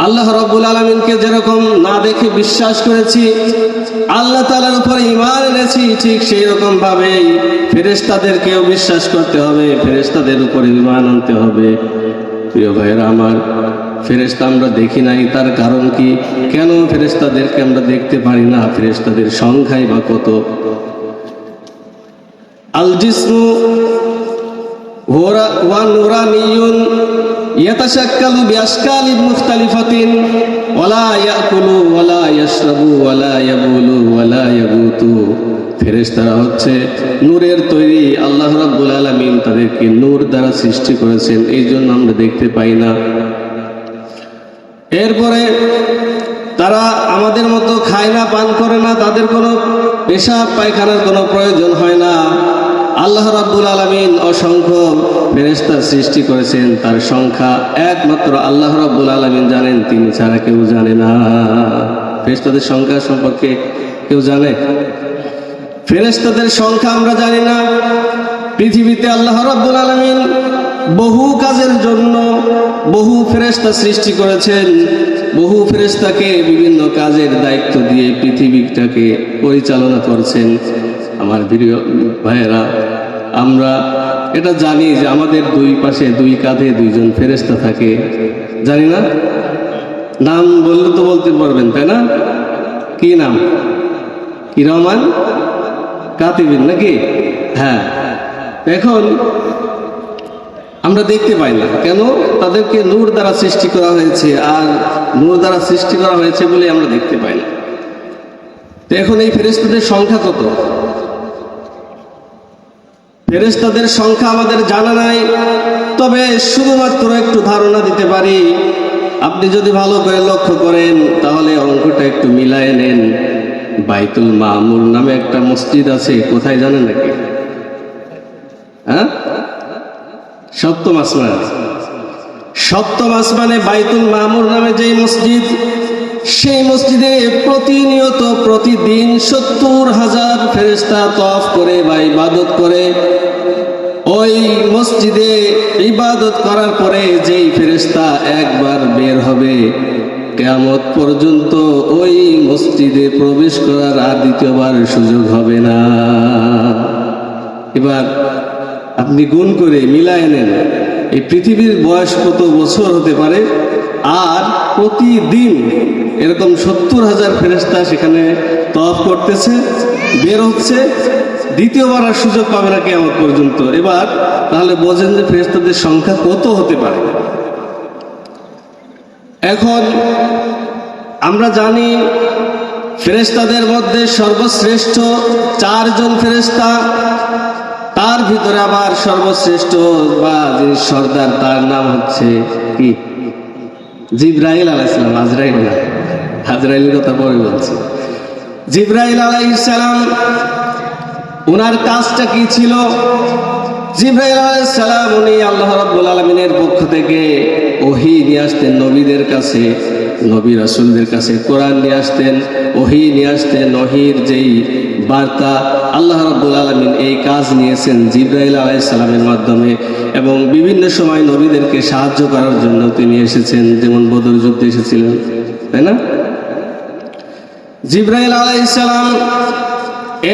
আল্লাহ রাব্বুল আলামিনকে যেরকম না দেখে বিশ্বাস করেছি, আল্লাহ তাআলার উপরে ঈমান এনেছি, ঠিক সেই রকম ভাবেই ফেরেশতাদেরকেও বিশ্বাস করতে হবে, ফেরেশতাদের উপরে ঈমান আনতে হবে। প্রিয় ভাইয়েরা আমার, ফেরেশতা আমরা দেখি নাই, তার কারণ কি? কেন ফেরেশতাদেরকে আমরা দেখতে পারি না? ফেরেশতাদের সংখ্যাই বা কত? আল জিসমু ওয়া নুরানিয়ুন ইয়াতাশাক্কালু বিআশকালিন মুখতালিফাতিন ওয়ালা ইয়াকুলু ওয়ালা ইয়াশরাবু ওয়ালা ইয়াবুলু ওয়ালা ইয়াবুতু। ফেরেশতারা হচ্ছে নূরের তৈরি। আল্লাহ রাব্বুল আলামিন তাদেরকে নূর দ্বারা সৃষ্টি করেছেন, এই জন্য আমরা দেখতে পাই না। এরপরে তারা আমাদের মতো খায় না, পান করে না, তাদের কোনো পেশাব পায়খানার কোনো প্রয়োজন হয় না। আল্লাহ রাব্বুল আলামিন অসংখ্য ফেরেশতা সৃষ্টি করেছেন, তার সংখ্যা একমাত্র আল্লাহ রাব্বুল আলামিন জানেন, তিনি ছাড়া কেউ জানে না। ফেরেশতাদের সংখ্যা সম্পর্কে কেউ জানে? ফেরেশতাদের সংখ্যা আমরা জানি না। পৃথিবীতে আল্লাহ রাব্বুল আলামিন বহু কাজের জন্য বহু ফেরেশতা সৃষ্টি করেছেন, বহু ফেরেশতাকে বিভিন্ন কাজের দায়িত্ব দিয়ে পৃথিবীটাকে পরিচালনা করছেন। আমার প্রিয় ভাইয়েরা, আমরা এটা জানি যে আমাদের দুই পাশে দুই কাঁধে দুইজন ফেরেশতা থাকে, জানি না? নাম বললে তো বলতে পারবেন, তাই না? কি নাম? কিরামান কাতিবিন নাকি? হ্যাঁ। এখন আমরা দেখতে পাই না কেন? তাদেরকে নূর দ্বারা সৃষ্টি করা হয়েছে, আর নূর দ্বারা সৃষ্টি করা হয়েছে বলে আমরা দেখতে পাই না। তো এখন এই ফেরেশতাদের সংখ্যা কত? ফেরেশতাদের সংখ্যা আমাদের জানা নাই, তবে শুধুমাত্র একটু ধারণা দিতে পারি। আপনি যদি ভালো করে লক্ষ্য করেন তাহলে অঙ্কটা একটু মিলায় নেন। বাইতুল মামুর নামে একটা মসজিদ আছে, কোথায় জানেন নাকি? হ্যাঁ, সপ্তম আসমানে। সপ্তম আসমানে বাইতুল মামুর নামে যেই মসজিদ, সেই মসজিদে প্রতিনিয়ত প্রতিদিন 70,000 ফেরেশতা তওয়াফ করে বা ইবাদত করে। ওই মসজিদে ইবাদত করার পরে যেই ফেরেশতা একবার বের হবে, কিয়ামত পর্যন্ত ওই মসজিদে প্রবেশ করার আর দ্বিতীয়বার সুযোগ হবে না। এবার আপনি গুণ করে মিলায় নেন, এই পৃথিবীর বয়স কত বছর হতে পারে, আর প্রতিদিন এরকম 70,000 ফেরেশতা সেখানে তওয়াফ করতেছে, বের হচ্ছে, দ্বিতীয়বার আর সুযোগ পাবে না কিয়ামত পর্যন্ত। এবার তাহলে বোঝেন যে ফেরেশতাদের সংখ্যা কত হতে পারে। এখন আমরা জানি ফেরেশতাদের মধ্যে সর্বশ্রেষ্ঠ 4 জন ফেরেশতা, তার ভিতরে আবার সর্বশ্রেষ্ঠ বা যিনি সর্দার, তার নাম হচ্ছে কি? জিবরাইল আলাইহিস সালাম। আজরাইল না, আজরাইলের কথা পরে বলছি। জিবরাইল আলাইহিস সালাম, ওনার কাজটা কি ছিল? জিবরাইল আলাইহিস সালাম উনি আল্লাহ রাব্বুল আলামিনের পক্ষ থেকে ওহী নিয়ে আসতেন নবীদের কাছে, নবী রাসূলদের কাছে কোরআন নিয়ে আসতেন, ওহী নিয়ে আসতেন। ওহীর যেই বার্তা আল্লাহ রাব্বুল আলামিন এই কাজ নিয়েছেন জিবরাইল আলাইহিস সালামের মাধ্যমে, এবং বিভিন্ন সময় নবীদেরকে সাহায্য করার জন্য তিনি এসেছেন, যেমন বদর যুদ্ধে এসেছিলেন, তাই না? জিবরাইল আলাইহিস সালাম।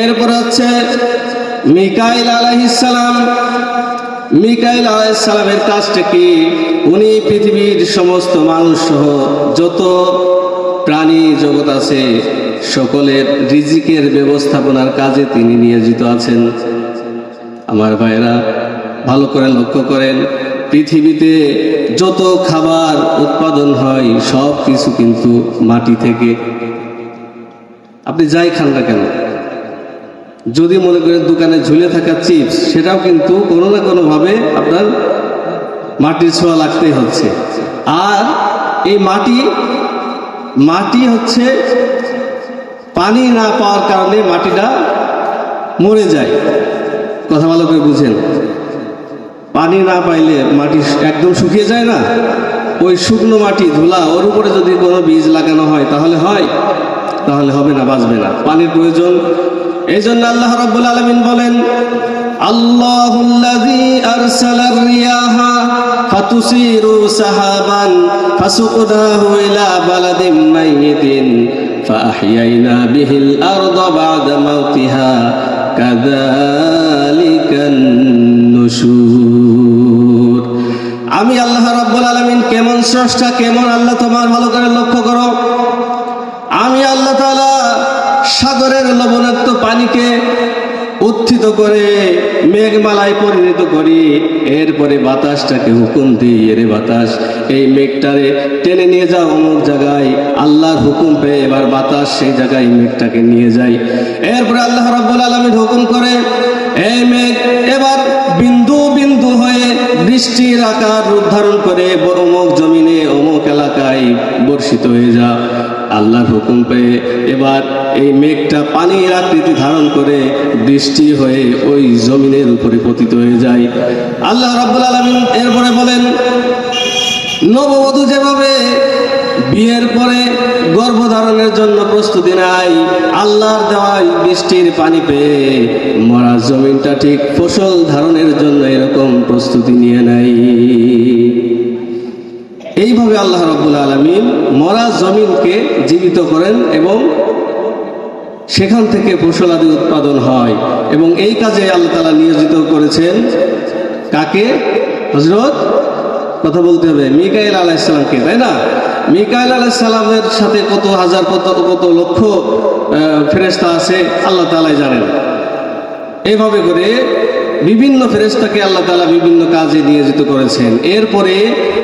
এরপর হচ্ছে মিকাইল আলাইহিস সালাম। মিকাইল আলাইহিস সালামের কাজটা কি? উনি পৃথিবীর সমস্ত মানুষ সহ যত প্রাণী জগৎ আছে সকলের রিজিকের ব্যবস্থাপনার কাজে তিনি নিয়োজিত আছেন। আমার ভাইরা, ভালো করে লক্ষ্য করেন, পৃথিবীতে যত খাবার উৎপাদন হয় সব কিছু কিন্তু মাটি থেকে। আপনি যাই খান না কেন, যদি মনে করেন দোকানে ঝুলে থাকা চিপস, সেটাও কিন্তু কোনো না কোনোভাবে আপনার মাটির ছোঁয়া লাগতেই হচ্ছে। আর এই মাটি হচ্ছে পানি না পাওয়ার কারণে মাটিটা মরে যায়। কথা ভালো করে বুঝেন, পানি না পাইলে মাটি একদম শুকিয়ে যায় না? ওই শুকনো মাটি ধুলা, ওর উপরে যদি কোনো বীজ লাগানো হয় তাহলে হয়? তাহলে হবে না, বাঁচবে না। পানির প্রয়োজন, এই জন্য আল্লাহ রাব্বুল আলামিন বলেন, আল্লাহুল্লাযী আরসালার রিয়াহা ফাতুসিরু সাহাবান ফাসুকনাহু ইলা বালাদিন মাইয়িতিন ফাআহইয়াইনা বিহিল আরদা বা'দা মাউতিহা কাযালিকান নুশুর। আমি আল্লাহ রাব্বুল আলামিন কেমন স্রষ্টা, কেমন আল্লাহ তোমার ভালো করে লক্ষ্য করো। আমি আল্লাহ তাআলা সাগরের লবণাক্ত পানিকে উত্থিত করে মেঘমালায় পরিণত করি, এরপরে বাতাসটাকে হুকুম দিই, এরে বাতাস এই মেঘটারে টেনে নিয়ে যাও অমুক জায়গায়। আল্লাহর হুকুম পেয়ে এবার বাতাস সেই জায়গায় মেঘটাকে নিয়ে যায়। এরপরে আল্লাহ রাব্বুল আলামিন হুকুম করে, এই মেঘ এবার বিন্দু বিন্দু হয়ে বৃষ্টির আকার রূপ ধারণ করে অমুক জমিনে অমুক এলাকায় বর্ষিত হয়ে যা। আল্লাহর হুকুম পেয়ে এবার এই মেঘটা পানির আকৃতি ধারণ করে বৃষ্টি হয়ে ওই জমিনের উপরে পতিত হয়ে যায়। আল্লাহ রাব্বুল আলামিন এরপরে বলেন, নববধূ যেভাবে বিয়ের পরে গর্ভধারণের জন্য প্রস্তুতি নেয়, আল্লাহর দেওয়াই বৃষ্টির পানি পেয়ে মরা জমিনটা ঠিক ফসল ধারণের জন্য এরকম প্রস্তুতি নিয়ে নেয়। এইভাবে আল্লাহ রাব্বুল আলামিন মরা জমিনকে জীবিত করেন এবং সেখান থেকে ফসলাদি উৎপাদন হয়। এবং এই কাজে আল্লাহ তাআলা নিয়োজিত করেছেন কাকে? হযরত, কথা বলতে হবে, মিকাইল আলাইহিস সালামকে, তাই না? মিকাইল আলাইহিস সালামের সাথে কত হাজার কত লক্ষ ফেরেশতা আছে আল্লাহ তাআলাই জানেন। এইভাবে করে বিভিন্ন ফেরেশতাকে আল্লাহ তাআলা বিভিন্ন কাজে নিয়োজিত করেছেন। এরপরে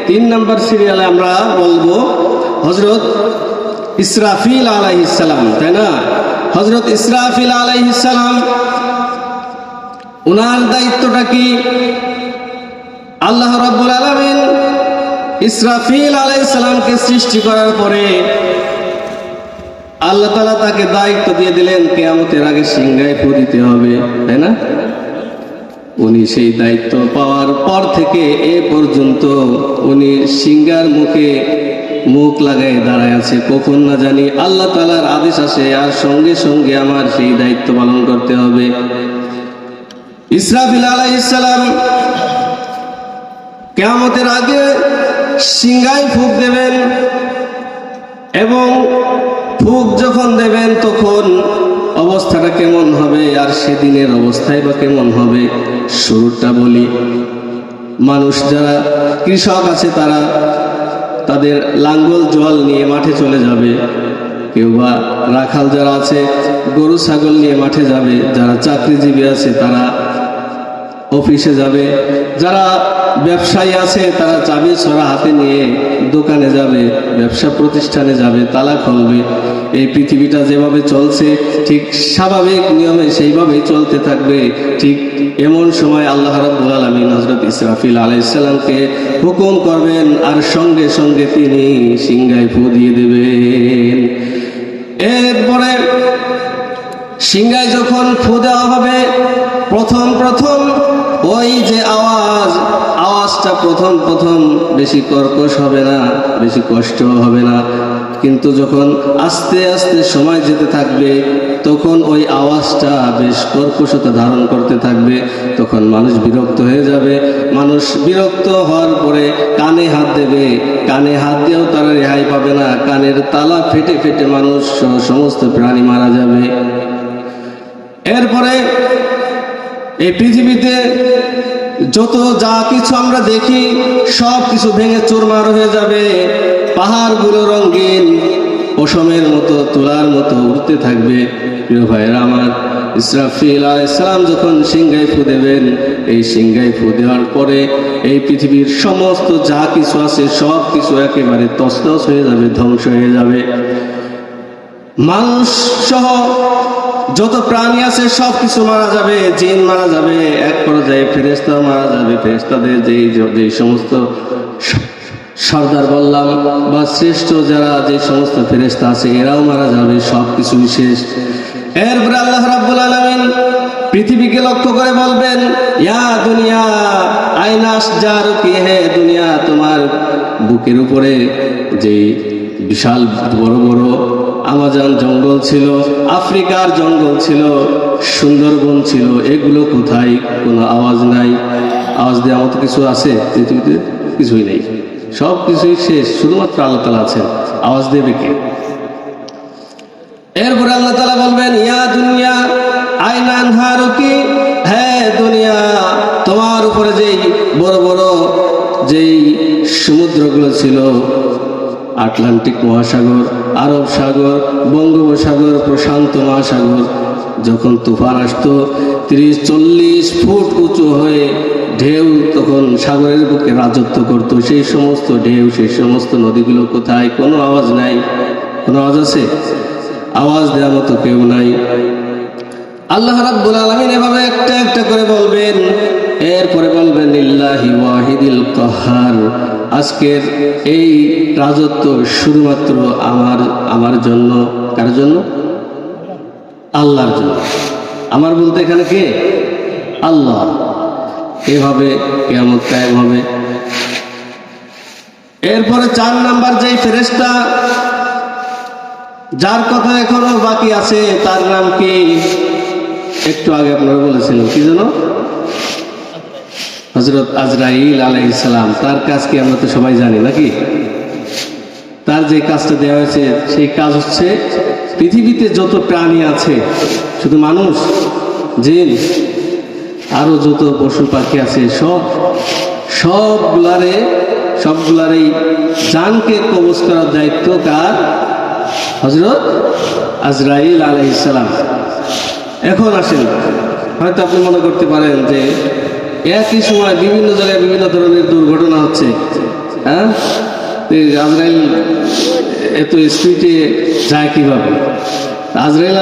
3 নম্বর সিরিয়ালে আমরা বলবো হযরত ইসরাফিল আলাইহিস সালাম, তাই না? হযরত ইসরাফিল আলাইহিস সালাম, ওনার দায়িত্বটা কি? আল্লাহ রাব্বুল আলামিন ইসরাফিল আলাইহিস সালামকে সৃষ্টি করার পরে আল্লাহ তাআলা তাকে দায়িত্ব দিয়ে দিলেন কিয়ামতের আগে সিংহায় ফু দিতে হবে, তাই না? উনি সেই দায়িত্ব পাওয়ার পর থেকে এ পর্যন্ত উনি সিংহার মুখে মুখ লাগাই দাঁড়ায় আছে, কখন না জানি আল্লাহ তাআলার আদেশ আসে আর সঙ্গে সঙ্গে আমার সেই দায়িত্ব পালন করতে হবে। ইসরাফিল আলাইহিস সালাম কিয়ামতের আগে সিংহায় ফুঁক দেবেন এবং ফুঁক যখন দেবেন তখন অবস্থাটা কেমন হবে আর সেদিনের অবস্থায় বা কেমন হবে। শুরুটা বলি, মানুষ যারা কৃষক আছে তারা তাদের লাঙ্গল জল নিয়ে মাঠে চলে যাবে, কেউ বা রাখাল যারা আছে গরু ছাগল নিয়ে মাঠে যাবে, যারা চাকরিজীবী আছে তারা অফিসে যাবে, যারা ব্যবসায়ী আছে তারা চাবি ছড়া হাতে নিয়ে দোকানে যাবে, ব্যবসা প্রতিষ্ঠানে যাবে, তালা খুলবে। এই পৃথিবীটা যেভাবে চলছে ঠিক স্বাভাবিক নিয়মে সেইভাবেই চলতে থাকবে। ঠিক এমন সময় আল্লাহ রাব্বুল আলামিন হযরত ইসরাফিল আলাইহিস সালামকে হুকুম করবেন আর সঙ্গে সঙ্গে তিনি সিংহায় ফু দিয়ে দেবেন। এরপরে সিংহায় যখন ফু দেওয়া হবে, প্রথম ওই যে আওয়াজটা প্রথম বেশি কর্কশ হবে না, বেশি কষ্ট হবে না, কিন্তু যখন আস্তে আস্তে সময় যেতে থাকবে তখন ওই আওয়াজটা বেশ কর্কশতা ধারণ করতে থাকবে। তখন মানুষ বিরক্ত হয়ে যাবে। মানুষ বিরক্ত হওয়ার পরে কানে হাত দেবে, কানে হাত দিয়েও তারা রেহাই পাবে না। কানের তালা ফেটে ফেটে মানুষ সমস্ত প্রাণী মারা যাবে। এরপরে এই পৃথিবীতে যত যা কিছু আমরা দেখি সব কিছু ভেঙে চুরমার হয়ে যাবে। পাহাড়গুলো রঙিন পশমের মতো, তুলার মতো উঠতে থাকবে। প্রিয় ভাইয়েরা আমার, ইসরাফিল আলাইহিস সালাম যখন সিংহায় ফু দেবেন, এই সিংহায় ফু দেওয়ার পরে এই পৃথিবীর সমস্ত যা কিছু আছে সব কিছু একেবারে তছনছ হয়ে যাবে, ধ্বংস হয়ে যাবে। মানুষ সহ যত প্রাণী আছে সব কিছু মারা যাবে, জিন মারা যাবে, এক পর্যায়ে ফেরেশতা মারা যাবে। ফেরেশতাদের যে সমস্ত সর্দার বললাম বা শ্রেষ্ঠ যারা যে সমস্ত ফেরেশতা আছে এরাও মারা যাবে, সব কিছুই শেষ। এরপরে আল্লাহ রাব্বুল আলামিন পৃথিবীকে লক্ষ্য করে বলবেন, ইয়া দুনিয়া আইনা আশজারুকি, হে দুনিয়া তোমার বুকের উপরে যে বিশাল বড় বড় আমাজন জঙ্গল ছিল, আফ্রিকার জঙ্গল ছিল, সুন্দরবন ছিল, এগুলো কোথায়? কোনো আওয়াজ নাই। আওয়াজ দেওয়ার মতো কিছু আছে পৃথিবীতে? কিছুই নেই, সব কিছুই শেষ, শুধুমাত্র আল্লাহ তাআলা আছেন। আওয়াজ দেবে কে? এরপরে আল্লাহ তাআলা বলবেন, ইয়া দুনিয়া আইনা আনহারুকি, হ্যাঁ দুনিয়া, তোমার উপরে যেই বড় বড় যেই সমুদ্রগুলো ছিল, আটলান্টিক মহাসাগর, আরব সাগর, বঙ্গোপসাগর, প্রশান্ত মহাসাগর, যখন তুফান আসতো 30-40 ফুট উঁচু হয়ে ঢেউ তখন সাগরের বুকে রাজত্ব করতো, সেই সমস্ত ঢেউ, সেই সমস্ত নদীগুলো কোথায়? কোনো আওয়াজ নাই। কোনো আওয়াজ আছে? আওয়াজ দেওয়ার মতো কেউ নাই। আল্লাহ রাব্বুল আলামিন এভাবে একটা একটা করে বলবেন। এরপরে বলবেন, লিল্লাহি ওয়াহিদিল কাহ্হার, আজকের এই রাজত্ব শুধুমাত্র আমার জন্য। কার জন্য? আল্লাহর জন্য। আমার বলতে এখানে কে? আল্লাহ। এভাবে কিয়ামত কায়েম হবে। এরপরে 4 নাম্বার যেই ফেরেশতা, যার কথা এখনো বাকি আছে, তার নাম কি? একটু আগে আপনারা বলেছিলেন, কি যেন? হযরত আজরাইল আলাইহিস সালাম। তার কাজ কি আমরা তো সবাই জানি নাকি? তার যে কাজটা দেওয়া হয়েছে সেই কাজ হচ্ছে পৃথিবীতে যত প্রাণী আছে, শুধু মানুষ, জিন, আরো যত পশু পাখি আছে, সবগুলারই জানকে কবজ করার দায়িত্ব কার? হযরত আজরাইল আলাইহিস সালাম। এখন আসেন, হয়তো আপনি মনে করতে পারেন যে একই সময় বিভিন্ন জায়গায় বিভিন্ন ধরনের দুর্ঘটনা হচ্ছে, হ্যাঁ, আজরাইল এত স্পিডে যায় কিভাবে? আজরাইল